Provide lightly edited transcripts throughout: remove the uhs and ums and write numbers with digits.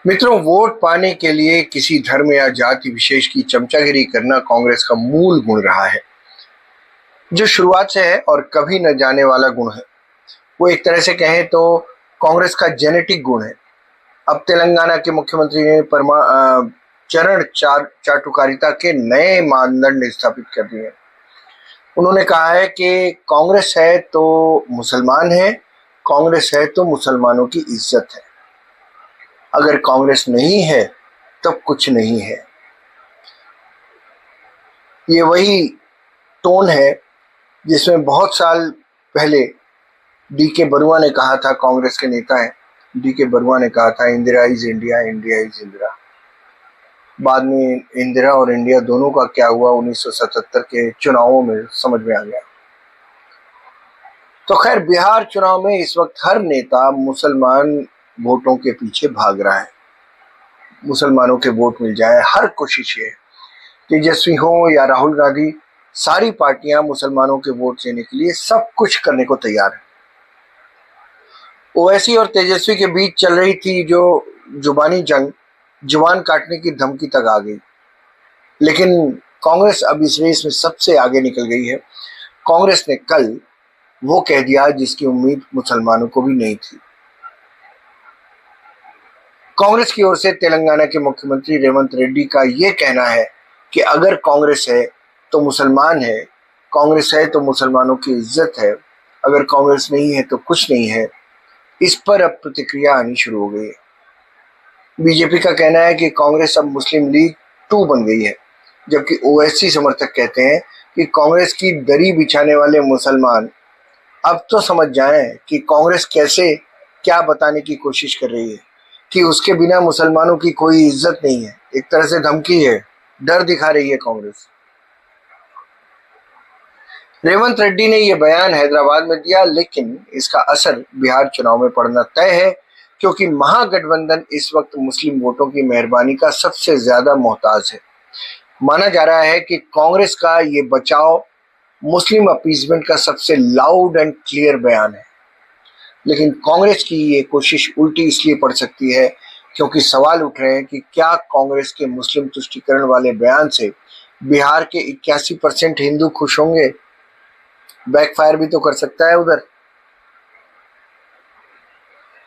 मित्रों, वोट पाने के लिए किसी धर्म या जाति विशेष की चमचागिरी करना कांग्रेस का मूल गुण रहा है, जो शुरुआत से है और कभी न जाने वाला गुण है। वो एक तरह से कहें तो कांग्रेस का जेनेटिक गुण है। अब तेलंगाना के मुख्यमंत्री ने चरण चाटुकारिता के नए मानदंड स्थापित कर दिए। उन्होंने कहा है कि कांग्रेस है तो मुसलमान है, कांग्रेस है तो मुसलमानों की इज्जत है, अगर कांग्रेस नहीं है तब कुछ नहीं है। ये वही टोन है जिसमें बहुत साल पहले डी.के. बरुआ ने कहा था, कांग्रेस के नेता हैं, डी.के. बरुआ ने कहा था, Indira is India, India is Indira. बाद में इंदिरा और इंडिया दोनों का क्या हुआ 1977 के चुनावों में समझ में आ गया। तो खैर, बिहार चुनाव में इस वक्त हर नेता मुसलमान वोटों के पीछे भाग रहा है। मुसलमानों के वोट मिल जाए, हर कोशिश है। तेजस्वी हो या राहुल गांधी, सारी पार्टियां मुसलमानों के वोट लेने के लिए सब कुछ करने को तैयार है। ओवैसी और तेजस्वी के बीच चल रही थी जो जुबानी जंग, जुबान काटने की धमकी तक आ गई। लेकिन कांग्रेस अब इस रेस में सबसे आगे निकल गई है। कांग्रेस ने कल वो कह दिया जिसकी उम्मीद मुसलमानों को भी नहीं थी। कांग्रेस की ओर से तेलंगाना के मुख्यमंत्री रेवंत रेड्डी का ये कहना है कि अगर कांग्रेस है तो मुसलमान है, कांग्रेस है तो मुसलमानों की इज्जत है, अगर कांग्रेस नहीं है तो कुछ नहीं है। इस पर अब प्रतिक्रिया आनी शुरू हो गई है। बीजेपी का कहना है कि कांग्रेस अब मुस्लिम लीग 2 बन गई है, जबकि ओवैसी समर्थक कहते हैं कि कांग्रेस की दरी बिछाने वाले मुसलमान अब तो समझ जाएं कि कांग्रेस कैसे क्या बताने की कोशिश कर रही है, कि उसके बिना मुसलमानों की कोई इज्जत नहीं है। एक तरह से धमकी है, डर दिखा रही है कांग्रेस। रेवंत रेड्डी ने यह बयान हैदराबाद में दिया, लेकिन इसका असर बिहार चुनाव में पड़ना तय है, क्योंकि महागठबंधन इस वक्त मुस्लिम वोटों की मेहरबानी का सबसे ज्यादा मोहताज है। माना जा रहा है कि कांग्रेस का ये बचाव मुस्लिम अपीसमेंट का सबसे लाउड एंड क्लियर बयान है। लेकिन कांग्रेस की ये कोशिश उल्टी इसलिए पड़ सकती है क्योंकि सवाल उठ रहे हैं कि क्या कांग्रेस के मुस्लिम तुष्टीकरण वाले बयान से बिहार के 81% हिंदू खुश होंगे? बैकफायर भी तो कर सकता है उधर।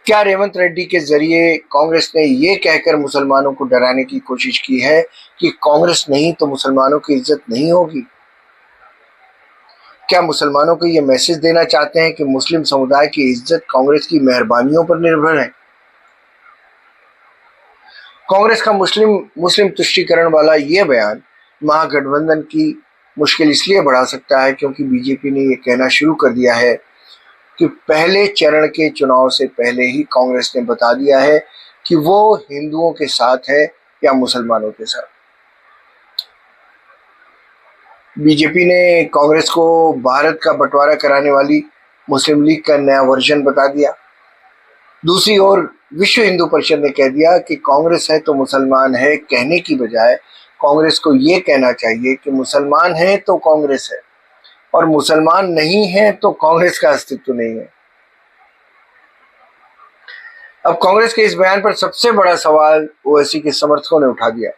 क्या रेवंत रेड्डी के जरिए कांग्रेस ने ये कहकर मुसलमानों को डराने की कोशिश की है कि कांग्रेस नहीं तो मुसलमानों की इज्जत नहीं होगी? क्या मुसलमानों को ये मैसेज देना चाहते हैं कि मुस्लिम समुदाय की इज्जत कांग्रेस की मेहरबानियों पर निर्भर है? कांग्रेस का मुस्लिम तुष्टीकरण वाला ये बयान महागठबंधन की मुश्किल इसलिए बढ़ा सकता है क्योंकि बीजेपी ने ये कहना शुरू कर दिया है कि पहले चरण के चुनाव से पहले ही कांग्रेस ने बता दिया है कि वो हिंदुओं के साथ है या मुसलमानों के साथ। बीजेपी ने कांग्रेस को भारत का बंटवारा कराने वाली मुस्लिम लीग का नया वर्जन बता दिया। दूसरी ओर विश्व हिंदू परिषद ने कह दिया कि कांग्रेस है तो मुसलमान है कहने की बजाय कांग्रेस को ये कहना चाहिए कि मुसलमान है तो कांग्रेस है और मुसलमान नहीं है तो कांग्रेस का अस्तित्व नहीं है। अब कांग्रेस के इस बयान पर सबसे बड़ा सवाल ओवैसी के समर्थकों ने उठा दिया।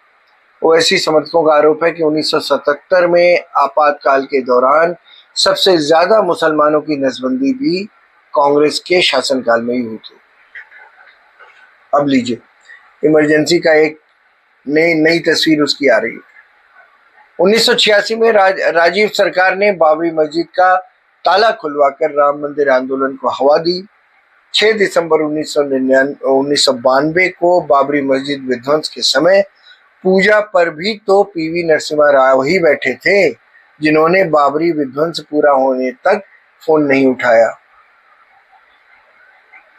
ओवैसी समर्थकों का आरोप है कि 1977 में आपातकाल के दौरान सबसे ज्यादा मुसलमानों की नसबंदी भी कांग्रेस के शासनकाल में ही हुई थी। अब लीजिए, इमरजेंसी का एक नई तस्वीर उसकी आ रही है। 1986 में राजीव सरकार ने बाबरी मस्जिद का ताला खुलवाकर राम मंदिर आंदोलन को हवा दी। 6 दिसंबर 1992 को बाबरी मस्जिद विध्वंस के समय पूजा पर भी तो पीवी नरसिम्हा राव ही बैठे थे, जिन्होंने बाबरी विध्वंस पूरा होने तक फोन नहीं उठाया।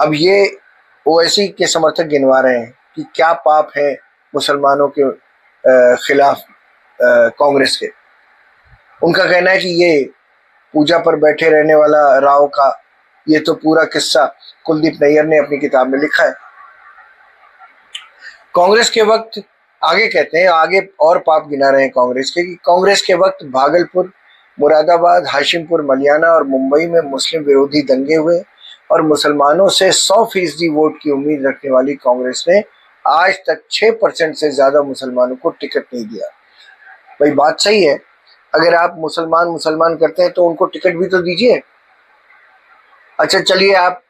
अब ये ओवैसी के समर्थक गिनवा रहे हैं कि क्या पाप है मुसलमानों के खिलाफ कांग्रेस के। उनका कहना है कि ये पूजा पर बैठे रहने वाला राव का ये तो पूरा किस्सा कुलदीप नैयर ने अपनी किताब में लिखा है। कांग्रेस के वक्त आगे कहते हैं, आगे और पाप गिना रहे हैं कांग्रेस के, कि कांग्रेस के वक्त भागलपुर, मुरादाबाद, हाशिमपुर, मलियाना और मुंबई में मुस्लिम विरोधी दंगे हुए और मुसलमानों से 100% वोट की उम्मीद रखने वाली कांग्रेस ने आज तक 6% से ज्यादा मुसलमानों को टिकट नहीं दिया। भाई बात सही है, अगर आप मुसलमान करते हैं तो उनको टिकट भी तो दीजिए। अच्छा चलिए, आप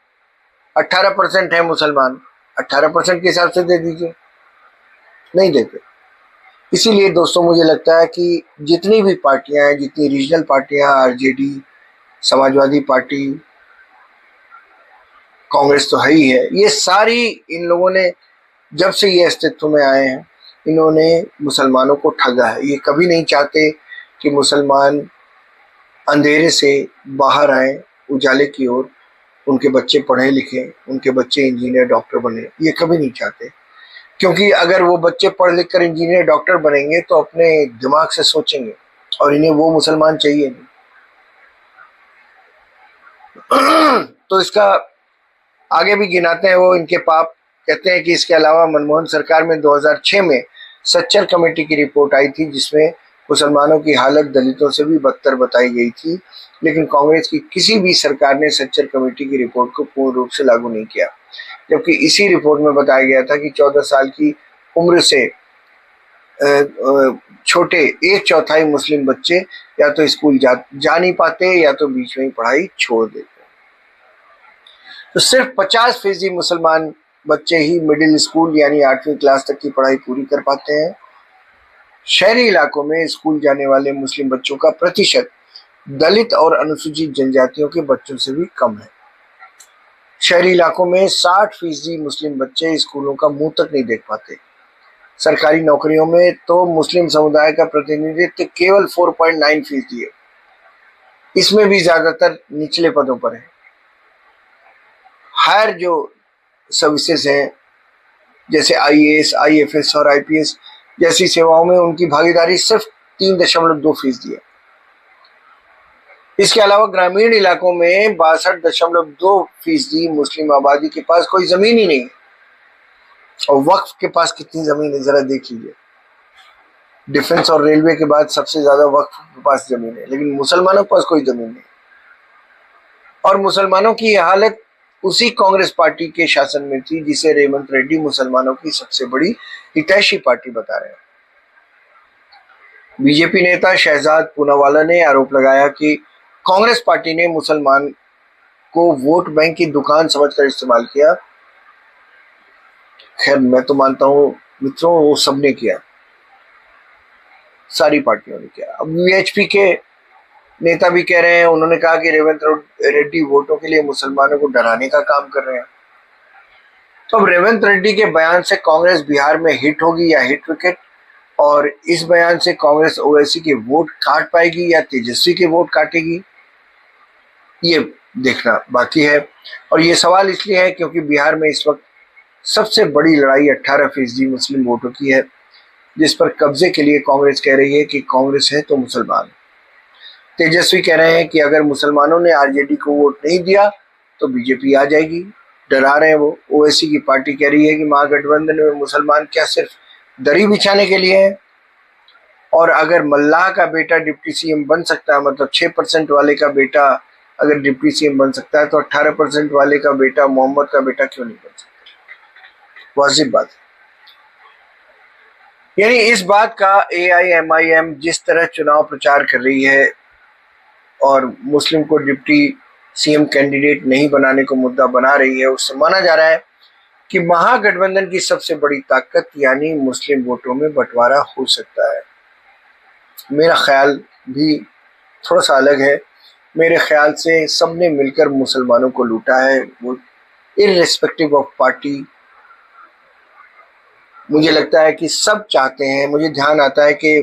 18% है मुसलमान, 18% के हिसाब से दे दीजिए, नहीं देते। इसीलिए दोस्तों मुझे लगता है कि जितनी भी पार्टियां हैं, जितनी रीजनल पार्टियां, आरजेडी, समाजवादी पार्टी, कांग्रेस तो है ही है, ये सारी, इन लोगों ने जब से ये अस्तित्व में आए हैं, इन्होंने मुसलमानों को ठगा है। ये कभी नहीं चाहते कि मुसलमान अंधेरे से बाहर आए, उजाले की ओर, उनके बच्चे पढ़े लिखे, उनके बच्चे इंजीनियर डॉक्टर बने, ये कभी नहीं चाहते। क्योंकि अगर वो बच्चे पढ़ लिख कर इंजीनियर डॉक्टर बनेंगे तो अपने दिमाग से सोचेंगे, और इन्हें वो मुसलमान चाहिए नहीं। तो इसका आगे भी गिनाते हैं वो इनके पाप। कहते हैं कि इसके अलावा मनमोहन सरकार में 2006 में सच्चर कमेटी की रिपोर्ट आई थी, जिसमें मुसलमानों की हालत दलितों से भी बदतर बताई गई थी, लेकिन कांग्रेस की किसी भी सरकार ने सच्चर कमेटी की रिपोर्ट को पूर्ण रूप से लागू नहीं किया। जबकि इसी रिपोर्ट में बताया गया था कि 14 साल की उम्र से छोटे 1/4 मुस्लिम बच्चे या तो स्कूल जा नहीं पाते, या तो बीच में ही पढ़ाई छोड़ देते। तो सिर्फ 50% मुसलमान बच्चे ही मिडिल स्कूल यानी 8वीं क्लास तक की पढ़ाई पूरी कर पाते हैं। शहरी इलाकों में स्कूल जाने वाले मुस्लिम बच्चों का प्रतिशत दलित और अनुसूचित जनजातियों के बच्चों से भी कम है। शहरी इलाकों में 60% मुस्लिम बच्चे स्कूलों का मुंह तक नहीं देख पाते। सरकारी नौकरियों में तो मुस्लिम समुदाय का प्रतिनिधित्व केवल 4.9% है, इसमें भी ज्यादातर निचले पदों पर है। हायर जो सर्विसेज हैं, जैसे IAS, IFS और IPS जैसी सेवाओं में उनकी भागीदारी सिर्फ 3.2% है। इसके अलावा ग्रामीण इलाकों में 62.2% मुस्लिम आबादी के पास कोई जमीन ही नहीं है। और वक्फ के पास कितनी जमीन है जरा देख लीजिए। डिफेंस और रेलवे के बाद सबसे ज्यादा वक्फ के पास जमीन है, लेकिन मुसलमानों के पास कोई जमीन नहीं। और मुसलमानों की हालत उसी कांग्रेस पार्टी के शासन में थी जिसे रेवंत रेड्डी मुसलमानों की सबसे बड़ी हितैषी पार्टी बता रहे हैं। बीजेपी नेता शहजाद पूनावाला ने आरोप लगाया कि कांग्रेस पार्टी ने मुसलमान को वोट बैंक की दुकान समझकर इस्तेमाल किया। खैर मैं तो मानता हूं मित्रों, वो सबने किया, सारी पार्टियों ने किया। अब VHP के नेता भी कह रहे हैं, उन्होंने कहा कि रेवंत रेड्डी वोटों के लिए मुसलमानों को डराने का काम कर रहे हैं। तो अब रेवंत रेड्डी के बयान से कांग्रेस बिहार में हिट होगी या हिट विकेट, और इस बयान से कांग्रेस ओवैसी के वोट काट पाएगी या तेजस्वी के वोट काटेगी, ये देखना बाकी है। और ये सवाल इसलिए है क्योंकि बिहार में इस वक्त सबसे बड़ी लड़ाई 18% मुस्लिम वोटों की है, जिस पर कब्जे के लिए कांग्रेस कह रही है कि कांग्रेस है तो मुसलमान। तेजस्वी कह रहे हैं कि अगर मुसलमानों ने आरजेडी को वोट नहीं दिया तो बीजेपी आ जाएगी, डरा रहे हैं वो। ओवैसी की पार्टी कह रही है कि महागठबंधन में मुसलमान क्या सिर्फ दरी बिछाने के लिए है, और अगर मल्लाह का बेटा डिप्टी CM बन सकता है, मतलब 6% वाले का बेटा अगर डिप्टी CM बन सकता है, तो 18% वाले का बेटा, मोहम्मद का बेटा क्यों नहीं बन सकता? वाजिब बात है। यानी इस बात का AIMIM जिस तरह चुनाव प्रचार कर रही है और मुस्लिम को डिप्टी CM कैंडिडेट नहीं बनाने को मुद्दा बना रही है, उससे माना जा रहा है कि महागठबंधन की सबसे बड़ी ताकत यानी मुस्लिम वोटों में बंटवारा हो सकता है। मेरा ख्याल भी थोड़ा सा अलग है। मेरे ख्याल से सबने मिलकर मुसलमानों को लूटा है, वो इररिस्पेक्टिव ऑफ पार्टी। मुझे लगता है कि सब चाहते हैं। मुझे ध्यान आता है कि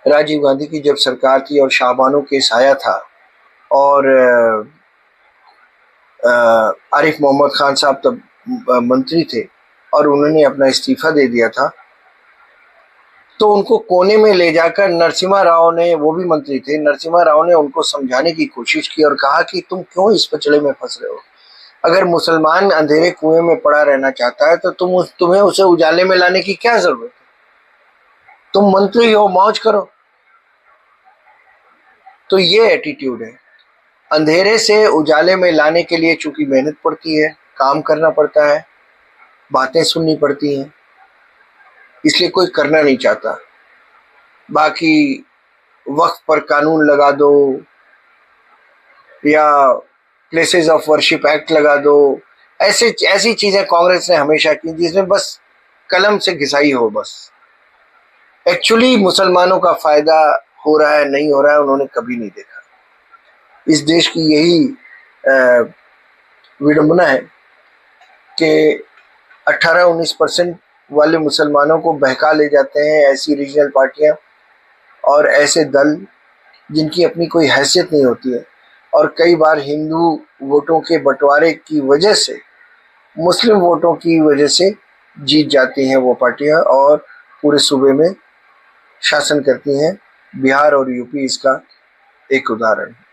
राजीव गांधी की जब सरकार थी और शाहबानो केस आया था और आरिफ मोहम्मद खान साहब तब मंत्री थे और उन्होंने अपना इस्तीफा दे दिया था, तो उनको कोने में ले जाकर नरसिम्हा राव ने, वो भी मंत्री थे, नरसिम्हा राव ने उनको समझाने की कोशिश की और कहा कि तुम क्यों इस पचड़े में फंस रहे हो। अगर मुसलमान अंधेरे कुएं में पड़ा रहना चाहता है तो तुम्हें उसे उजाले में लाने की क्या जरूरत है? तुम मंत्री हो, मौज करो। तो ये एटीट्यूड है। अंधेरे से उजाले में लाने के लिए चूंकि मेहनत पड़ती है, काम करना पड़ता है, बातें सुननी पड़ती हैं, इसलिए कोई करना नहीं चाहता। बाकी वक्फ पर कानून लगा दो या प्लेसेस ऑफ वर्शिप एक्ट लगा दो, ऐसी चीजें कांग्रेस ने हमेशा की जिसमें बस कलम से घिसाई हो। बस एक्चुअली मुसलमानों का फायदा हो रहा है नहीं हो रहा है उन्होंने कभी नहीं देखा। इस देश की यही विडंबना है कि 18-19% वाले मुसलमानों को बहका ले जाते हैं ऐसी रीजनल पार्टियां और ऐसे दल जिनकी अपनी कोई हैसियत नहीं होती है, और कई बार हिंदू वोटों के बंटवारे की वजह से, मुस्लिम वोटों की वजह से जीत जाती हैं वो पार्टियां और पूरे सूबे में शासन करती हैं। बिहार और यूपी इसका एक उदाहरण है।